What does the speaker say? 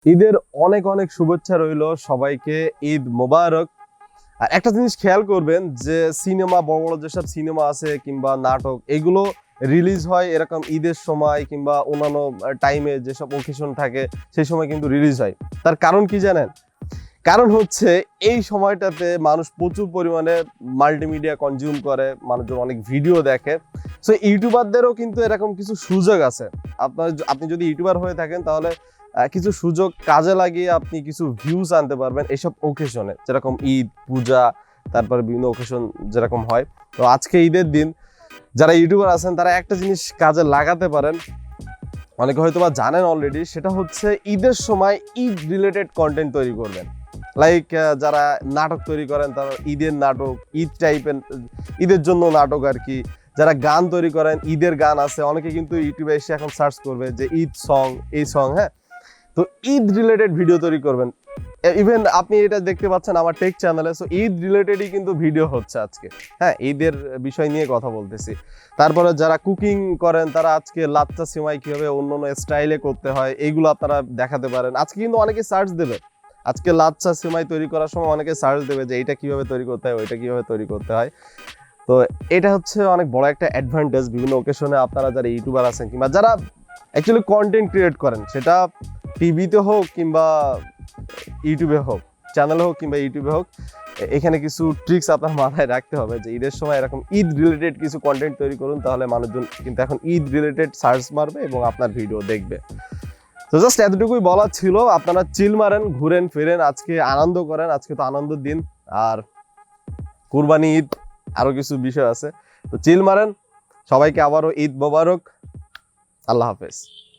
ঈদের অনেক অনেক শুভেচ্ছা রইল সবাইকে। ঈদ মোবারক। আর একটা জিনিস খেয়াল করবেন যে সিনেমা, বড় বড় যেসব সিনেমা আছে কিংবা নাটক, এগুলো রিলিজ হয় এরকম ঈদের সময় কিংবা অন্যান্য টাইমে যেসব ওকেশন থাকে সেই সময় কিন্তু রিলিজ হয়। তার কারণ কি জানেন? কারণ হচ্ছে এই সময়টাতে মানুষ প্রচুর পরিমাণে মাল্টিমিডিয়া কনজিউম করে, মানুষজন অনেক ভিডিও দেখে। সো ইউটিউবারদেরও কিন্তু এরকম কিছু সুযোগ আছে। আপনি যদি ইউটিউবার হয়ে থাকেন তাহলে কিছু সুযোগ কাজে লাগিয়ে আপনি কিছু ভিউজ আনতে পারবেন এসব ওকেশনে, যেরকম ঈদ, পূজা, তারপরে বিভিন্ন ওকেশন যেরকম হয়। তো আজকে ঈদের দিন যারা ইউটিউবার আছেন তারা একটা জিনিস কাজে লাগাতে পারেন, অনেকে হয়তো বা জানেন অলরেডি, সেটা হচ্ছে ঈদের সময় ঈদ রিলেটেড কন্টেন্ট তৈরি করবেন। লাইক যারা নাটক তৈরি করেন তারা ঈদের নাটক, ঈদ টাইপের, ঈদের জন্য নাটক আর কি। যারা গান তৈরি করেন, ঈদের গান আছে, অনেকে কিন্তু ইউটিউবে এসে এখন সার্চ করবে যে ঈদ সং, এই সং, হ্যাঁ। তো ঈদ রিলেটেড ভিডিও তৈরি করবেন। ইভেন আপনি এটা দেখতে পাচ্ছেন আমার টেক চ্যানেলে। সো ঈদ রিলেটেডই কিন্তু ভিডিও হচ্ছে আজকে। হ্যাঁ, ঈদের বিষয় নিয়ে কথা বলতেছি। তারপরে যারা কুকিং করেন তারা আজকে লাচ্চা সিমাই কিভাবে অন্য অন্য স্টাইলে করতে হয় এইগুলো আপনারা দেখাতে পারেন। আজকে কিন্তু অনেকে সার্চ দেবে, আজকে লাচ্চা সিমাই তৈরি করার সময় অনেকে সার্চ দেবে যে এটা কিভাবে তৈরি করতে হয়, ওইটা কিভাবে তৈরি করতে হয়। তো এটা হচ্ছে অনেক বড় একটা অ্যাডভান্টেজ। বিভিন্ন ওকেশনে আপনারা যারা ইউটিউবার আছেন কিংবা যারা অ্যাকচুয়ালি কন্টেন্ট ক্রিয়েট করেন, সেটা টিভিতে হোক কিংবা ইউটিউবে হোক, চ্যানেলে হোক কিংবা ইউটিউবে হোক, এখানে কিছু ট্রিক্স আপনার মাথায় রাখতে হবে যে ঈদের সময় এরকম ঈদ রিলেটেড কিছু কন্টেন্ট তৈরি করুন, তাহলে মানুষজন কিন্তু এখন ঈদ রিলেটেড সার্চ মারবে এবং আপনার ভিডিও দেখবে। তো জাস্ট এতটুকুই বলার ছিল। আপনারা চিল মারেন, ঘুরেন ফিরেন, আজকে আনন্দ করেন, আজকে তো আনন্দের দিন। আর কুরবানি ঈদ, আরো কিছু বিষয় আছে। তো চিল মারেন। সবাইকে আবারও ঈদ মোবারক। আল্লাহ হাফেজ।